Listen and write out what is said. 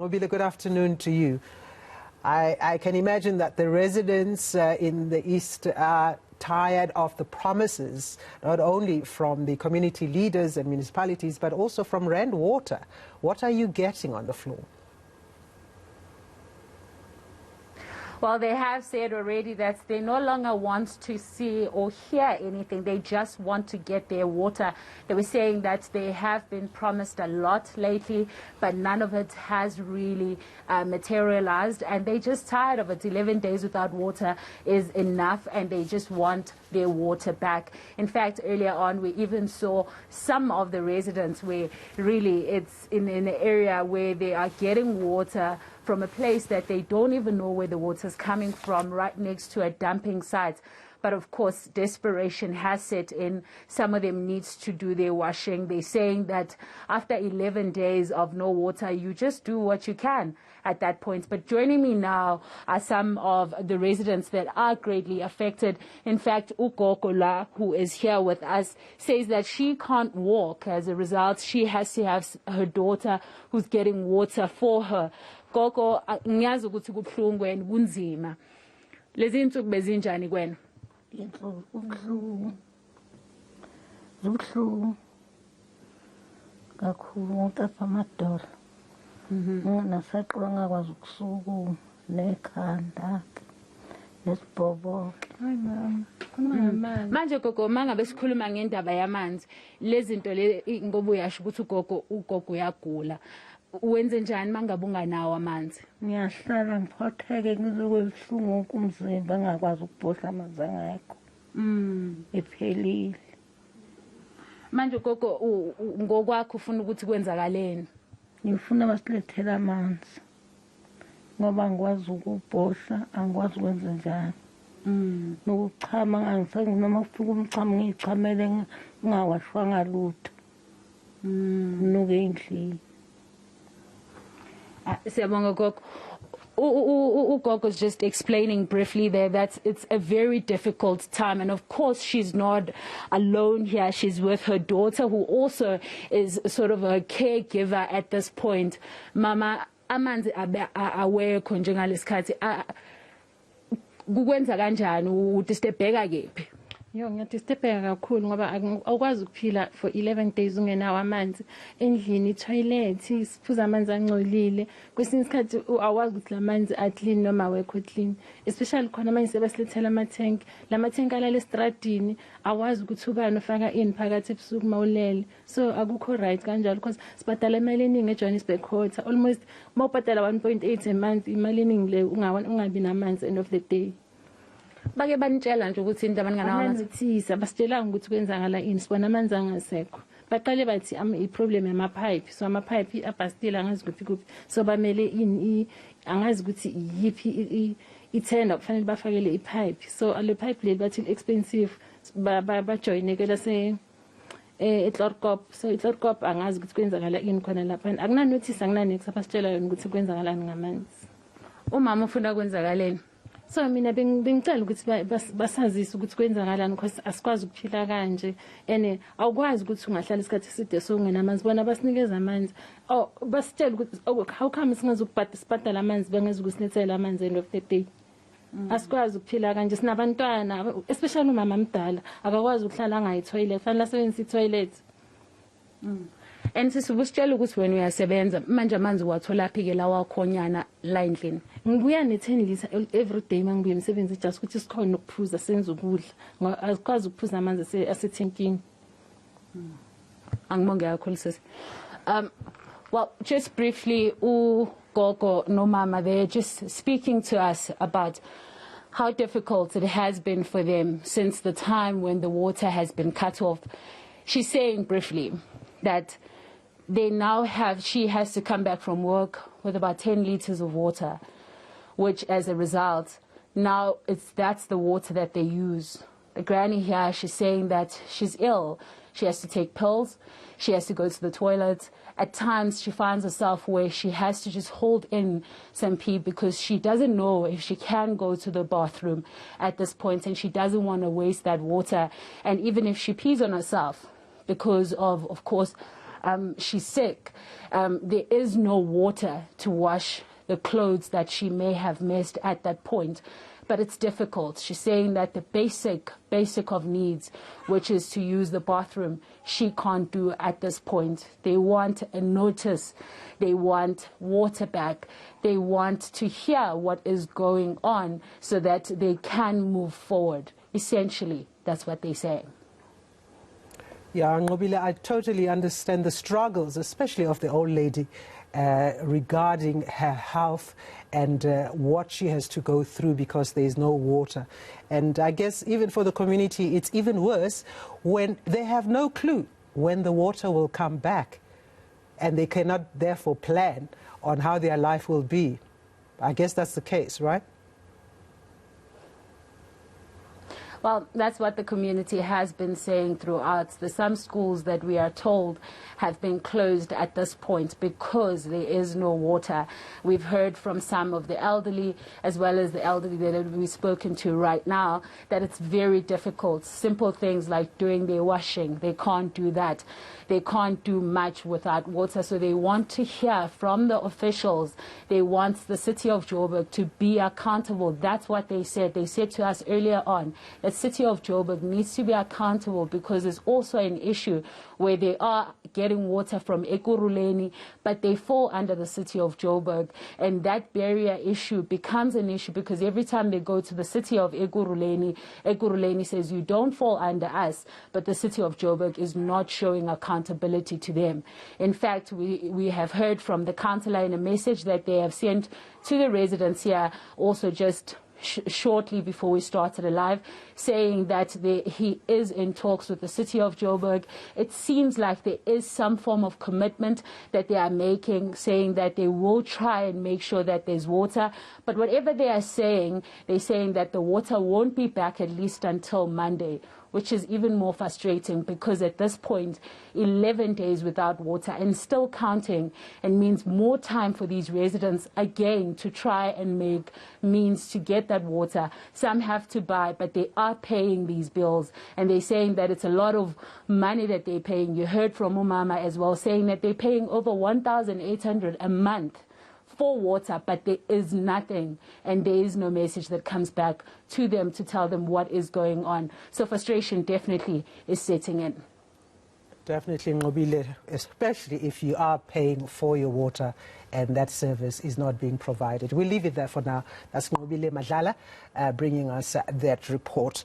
Mobile, good afternoon to you. I can imagine that the residents in the East are tired of the promises, not only from the community leaders and municipalities, but also from Rand Water. What are you getting on the floor? Well, they have said already that they no longer want to see or hear anything. They just want to get their water. They were saying that they have been promised a lot lately, but none of it has really materialized. And they're just tired of it. 11 days without water is enough, and they just want their water back. In fact, earlier on, we even saw some of the residents where really it's in an area where they are getting water from a place that they don't even know where the water is coming from, right next to a dumping site. But of course, desperation has set in. Some of them needs to do their washing. They're saying that after 11 days of no water, you just do what you can at that point. But joining me now are some of the residents that are greatly affected. In fact, Ugogola, who is here with us, says that she can't walk. As a result, she has to have her daughter who's getting water for her. Gogo, ngiyazi ukuthi kubuhlungu wena kunzima. Lezi insuku bezinjani kwena? Ubuhlungu kakhulu ngotapha amadolo. Nasaqwa ngakwazi ukusukuma nekhanda nesibhobo. Hayi mama. Manje gogo mangabe sikhuluma ngendaba yamanzi, lezi zinto le ngoba uyasho ukuthi ugogo uyagula. Wenze njani mangabe unganawo amanzi? Ngiyahlala ngiphotheke ngizokwebuhlungu wonke umzimba ngakwazi ukubhohla amanzi angekho. Ephelile. Manje gogo ngokwakho ufuna ukuthi kwenzakaleni? Ngifuna basilethele amanzi. Ngoba ngikwazi ukubhohla, angikwazi ukwenza njani. Nokuchama noma kufika umchamo ngichamele ngingawashwanga lutho. Nuke endlini. Siyabonga gogo. Ugogo is just explaining briefly there that it's a very difficult time, and of course she's not alone here. She's with her daughter, who also is sort of a caregiver at this point. Mama, amanzi awekho njengalesikhathi. Kukwenza kanjani udistebheka kephi? Yo ngiyadistebheka kakhulu ngoba awukwazi ukuphila for 11 days ungenawo amanzi endlini, toilet, siphuza amanzi angcolile. Kwesinye isikhathi awazi ukuthi lamanzi clean noma awekho clean, especially khona manje sebasilethela ama-tank. Lama-tank alala estradini, awazi ukuthi ubani ofaka ini phakathi ebusuku mawulele. So akukho right kanjalo because sibhadala imali eningi eJohannesburg Water, almost mawubhadala 1.8 a month, imali eningi le ungabi namanzi end of the day. Bake banitshela nje ukuthi into abaninganawo amanzi. Amanzi basitshelanga ukuthi kwenzakala ini, sibona amanzi angasekho. Baqale bathi i-problem yama-pipe, so ama-pipe abhastile angazi ukuthi kuphi, so bamele ini angazi ukuthi yiphi i-tender kufanele bafakele i-pipe. So le pipe leli bathi expensive, bajoyinekela eTlorkop. So eTlorkop angazi ukuthi kwenzakala ini khona lapha. Akunanotice akunanex abasitshela yona ukuthi kwenzakalani ngamanzi. Umama ufuna kwenzakaleni? So mina bengicela ukuthi basazise ukuthi kwenzakalani because asikwazi ukuphila kanje, and awukwazi ukuthi ungahlala isikhathi eside so ungenamanzi. Bona basinikeza amanzi, basitshela ukuthi how come sibhadala amanzi bengeza ukusinethela amanzi end of the day. Asikwazi ukuphila kanje, sinabantwana, especially umama mdala akakwazi ukuhlala angayitoilet, kufanele asebenzise itoilet. And sisubusitshela ukuthi wena uyasebenza manje amanzi watholaphi ke lawa khonyana la endlini? Ngibuya ne-10 litre every day mangibuya emsebenzi just ukuthi sikhona ukuphuza senze ukudla. Asikwazi ukuphuza amanzi asethenkini. Angibonge kakhulu sisi. Well, just briefly, Ugogo no Mama, they're just speaking to us about how difficult it has been for them since the time when the water has been cut off. She's saying briefly that she has to come back from work with about 10 liters of water, which as a result, now that's the water that they use. The granny here, she's saying that she's ill. She has to take pills. She has to go to the toilet. At times, she finds herself where she has to just hold in some pee because she doesn't know if she can go to the bathroom at this point, and she doesn't want to waste that water. And even if she pees on herself, because of course, she's sick. There is no water to wash the clothes that she may have missed at that point. But it's difficult. She's saying that the basic of needs, which is to use the bathroom, she can't do at this point. They want a notice. They want water back. They want to hear what is going on so that they can move forward. Essentially, that's what they're saying. Yeah, Ngobile, I totally understand the struggles, especially of the old lady, regarding her health and what she has to go through because there is no water. And I guess even for the community, it's even worse when they have no clue when the water will come back, and they cannot therefore plan on how their life will be. I guess that's the case, right? Well, that's what the community has been saying throughout. There's some schools that we are told have been closed at this point because there is no water. We've heard from some of the elderly, as well as the elderly that we've spoken to right now, that it's very difficult. Simple things like doing their washing, they can't do that. They can't do much without water, so they want to hear from the officials. They want the city of Joburg to be accountable. That's what they said. They said to us earlier on that city of Joburg needs to be accountable because there's also an issue where they are getting water from Ekurhuleni, but they fall under the city of Joburg. And that barrier issue becomes an issue because every time they go to the city of Ekurhuleni, Ekurhuleni says, you don't fall under us, but the city of Joburg is not showing accountability to them. In fact, we have heard from the councillor in a message that they have sent to the residents here, also just shortly before we started live, saying that he is in talks with the city of Joburg. It seems like there is some form of commitment that they are making, saying that they will try and make sure that there's water. But whatever they are saying, they're saying that the water won't be back at least until Monday, which is even more frustrating because at this point, 11 days without water and still counting, and means more time for these residents again to try and make means to get that water. Some have to buy, but they are paying these bills, and they're saying that it's a lot of money that they're paying. You heard from Umama as well saying that they're paying over 1,800 a month for water, but there is nothing, and there is no message that comes back to them to tell them what is going on. So frustration definitely is setting in. Definitely, Ngobile, especially if you are paying for your water and that service is not being provided. We'll leave it there for now. That's Ngobile Madlala bringing us that report.